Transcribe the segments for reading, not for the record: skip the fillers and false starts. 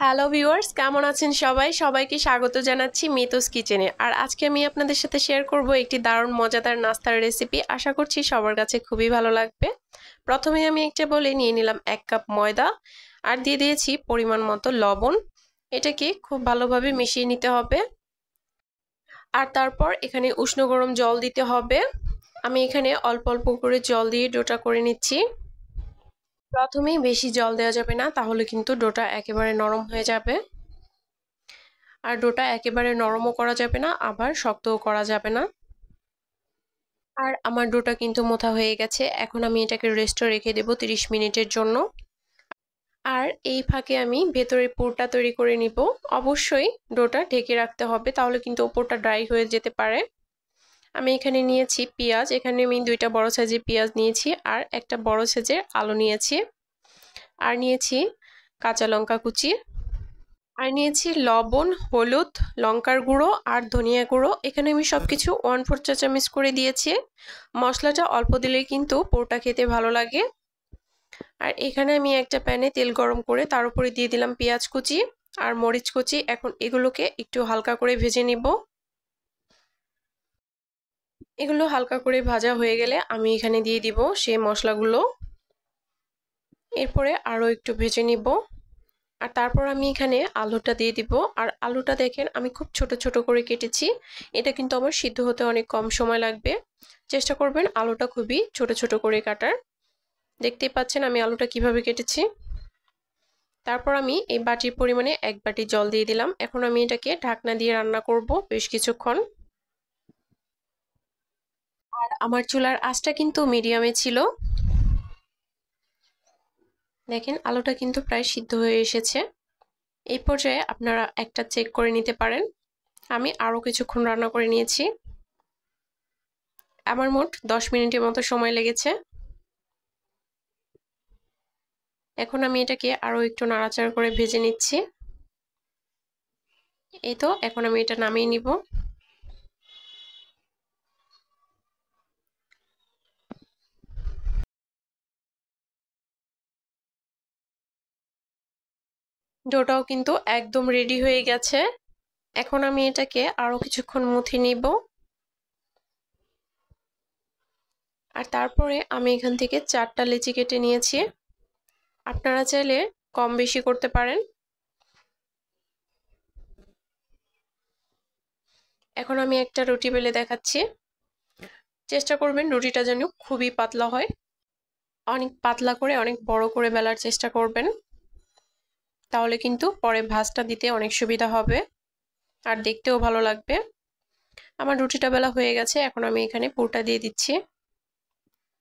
Hello viewers, কেমন আছেন সবাই? সবাইকে স্বাগত জানাচ্ছি মিতুস কিচেনে। আর আজকে আমি আপনাদের সাথে শেয়ার করব একটি দারুণ মজাদার নাস্তার রেসিপি। আশা করছি সবার কাছে খুবই ভালো লাগবে। প্রথমে আমি একটা বলে নিয়ে নিলাম 1 কাপ ময়দা আর দিয়ে দিয়েছি পরিমাণ মতো লবণ। এটাকে খুব ভালোভাবে মিশিয়ে নিতে হবে। আর তারপর এখানে উষ্ণ গরম জল দিতে হবে। আমি এখানে অল্প অল্প করে জল দিয়ে ডোটা করে নিচ্ছি। প্রথমেই বেশি জল দেওয়া যাবে না, তাহলে কিন্তু ডোটা একেবারে নরম হয়ে যাবে। আর ডোটা একেবারে নরমও করা যাবে না, আবার শক্তও করা যাবে না। আর আমার ডোটা কিন্তু মোথা হয়ে গেছে। এখন আমি এটাকে রেস্টে রেখে দেব 30 মিনিটের জন্য। আর এই ফাঁকে আমি ভেতরের পুরটা তৈরি করে নিব। অবশ্যই ডোটা ঢেকে রাখতে হবে, তাহলে কিন্তু ওপরটা ড্রাই হয়ে যেতে পারে। আমি এখানে নিয়েছি পেঁয়াজ। এখানে আমি 2টা বড় সাইজের পেঁয়াজ নিয়েছি আর একটা বড় সাইজের আলু নিয়েছি। আর নিয়েছি কাঁচা লঙ্কা কুচি। আর নিয়েছি লবণ, হলুদ, লঙ্কার গুঁড়ো আর ধনিয়া গুঁড়ো। এখানে আমি সবকিছু 1/4 চা চামচ করে দিয়েছি। মশলাটা অল্প দিলেই কিন্তু পোরটা খেতে ভালো লাগে। আর এখানে আমি একটা প্যানে তেল গরম করে তার উপরে দিয়ে দিলাম পেঁয়াজ কুচি আর মরিচ কুচি। এখন এগুলোকে একটু হালকা করে ভেজে নিব। এগুলো হালকা করে ভাজা হয়ে গেলে আমি এখানে দিয়ে দিব সেই মশলাগুলো। এরপরে আরও একটু ভেজে নিব। আর তারপর আমি এখানে আলুটা দিয়ে দিব। আর আলুটা দেখেন আমি খুব ছোট ছোট করে কেটেছি। এটা কিন্তু আমার সিদ্ধ হতে অনেক কম সময় লাগবে। চেষ্টা করবেন আলুটা খুবই ছোট ছোট করে কাটার। দেখতেই পাচ্ছেন আমি আলুটা কিভাবে কেটেছি। তারপর আমি এই বাটির পরিমাণে 1 বাটি জল দিয়ে দিলাম। এখন আমি এটাকে ঢাকনা দিয়ে রান্না করব বেশ কিছুক্ষণ। আর আমার চুলার আঁচটা কিন্তু মিডিয়ামে ছিল। দেখেন আলুটা কিন্তু প্রায় সিদ্ধ হয়ে এসেছে। এই পর্যায়ে আপনারা একটা চেক করে নিতে পারেন। আমি আরও কিছুক্ষণ রান্না করে নিয়েছি। আমার মোট 10 মিনিটের মতো সময় লেগেছে। এখন আমি এটাকে আরও একটু নাড়াচাড়া করে ভেজে নিচ্ছি। এই তো এখন আমি এটা নামিয়ে নিব। ডোটাও কিন্তু একদম রেডি হয়ে গেছে। এখন আমি এটাকে আরও কিছুক্ষণ মুথে নিব। আর তারপরে আমি এখান থেকে 4টা লিচি কেটে নিয়েছি। আপনারা চাইলে কম বেশি করতে পারেন। এখন আমি একটা রুটি বেলে দেখাচ্ছি। চেষ্টা করবেন রুটিটা যেন খুবই পাতলা হয়। অনেক পাতলা করে অনেক বড় করে বেলার চেষ্টা করবেন, তাহলে কিন্তু পরে ভাঁজটা দিতে অনেক সুবিধা হবে আর দেখতেও ভালো লাগবে। আমার রুটিটা বেলা হয়ে গেছে। এখন আমি এখানে পুরটা দিয়ে দিচ্ছি।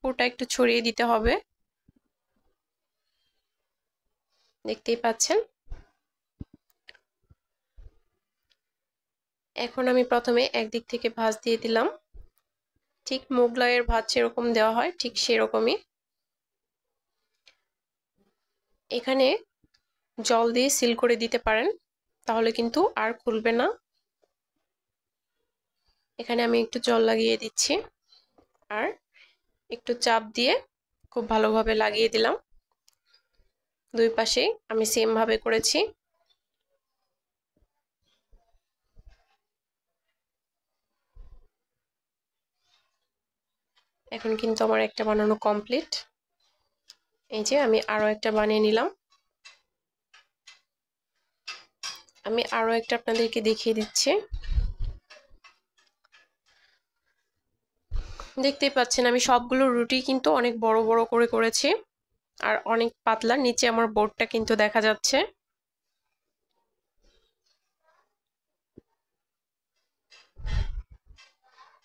পুরটা একটু ছড়িয়ে দিতে হবে, দেখতেই পাচ্ছেন। এখন আমি প্রথমে একদিক থেকে ভাঁজ দিয়ে দিলাম। ঠিক মোগলাইয়ের ভাঁজ যেরকম দেওয়া হয় ঠিক সেরকমই। এখানে জল দিয়ে সিল করে দিতে পারেন, তাহলে কিন্তু আর খুলবে না। এখানে আমি একটু জল লাগিয়ে দিচ্ছি আর একটু চাপ দিয়ে খুব ভালোভাবে লাগিয়ে দিলাম। দুই পাশেই আমি সেম ভাবে করেছি। এখন কিন্তু আমার একটা বানানো কমপ্লিট। এই যে আমি আরো একটা বানিয়ে নিলাম। আমি আরো একটা আপনাদেরকে দেখিয়ে দিচ্ছি। দেখতেই পাচ্ছেন আমি সবগুলো রুটি কিন্তু অনেক বড় বড় করে করেছি আর অনেক পাতলা। নিচে আমার বোর্ডটা কিন্তু দেখা যাচ্ছে।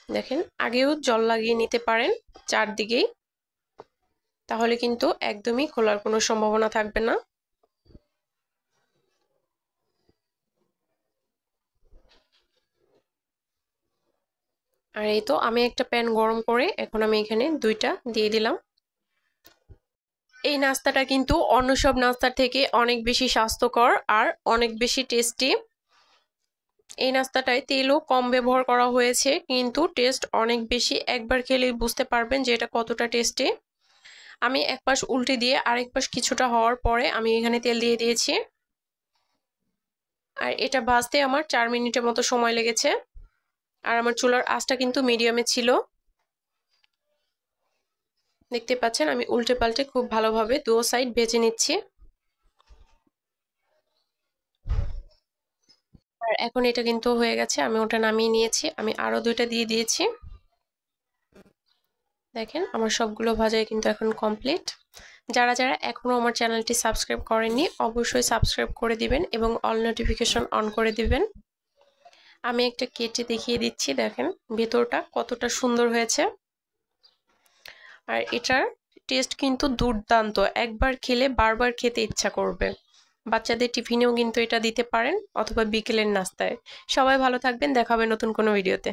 দেখেন আগেও জল লাগিয়ে নিতে পারেন চারদিকেই, তাহলে কিন্তু একদমই খোলার কোনো সম্ভাবনা থাকবে না। আর এই তো আমি একটা প্যান গরম করে এখন আমি এখানে 2টা দিয়ে দিলাম। এই নাস্তাটা কিন্তু অন্য সব নাস্তার থেকে অনেক বেশি স্বাস্থ্যকর আর অনেক বেশি টেস্টি। এই নাস্তাটায় তেলও কম ব্যবহার করা হয়েছে, কিন্তু টেস্ট অনেক বেশি। একবার খেলেই বুঝতে পারবেন যে এটা কতটা টেস্টি। আমি এক পাশ উল্টে দিয়ে আরেক পাশ কিছুটা হওয়ার পরে আমি এখানে তেল দিয়ে দিয়েছি। আর এটা ভাজতে আমার 4 মিনিটের মতো সময় লেগেছে। আর আমার চুলার আঁচটা কিন্তু মিডিয়ামে ছিল। দেখতে পাচ্ছেন আমি উল্টে পাল্টে খুব ভালোভাবে দুটো সাইড ভেজে নিচ্ছি। আর এখন এটা কিন্তু হয়ে গেছে, আমি ওটা নামিয়ে নিয়েছি। আমি আরো 2টা দিয়ে দিয়েছি। দেখেন আমার সবগুলো ভাজাই কিন্তু এখন কমপ্লিট। যারা যারা এখনো আমার চ্যানেলটি সাবস্ক্রাইব করেননি অবশ্যই সাবস্ক্রাইব করে দিবেন এবং অল নোটিফিকেশন অন করে দিবেন। আমি একটা কেটে দেখিয়ে দিচ্ছি, দেখেন ভেতরটা কতটা সুন্দর হয়েছে। আর এটার টেস্ট কিন্তু দুর্দান্ত, একবার খেলে বারবার খেতে ইচ্ছা করবে। বাচ্চাদের টিফিনেও কিন্তু এটা দিতে পারেন অথবা বিকেলের নাস্তায়। সবাই ভালো থাকবেন, দেখা হবে নতুন কোনো ভিডিওতে।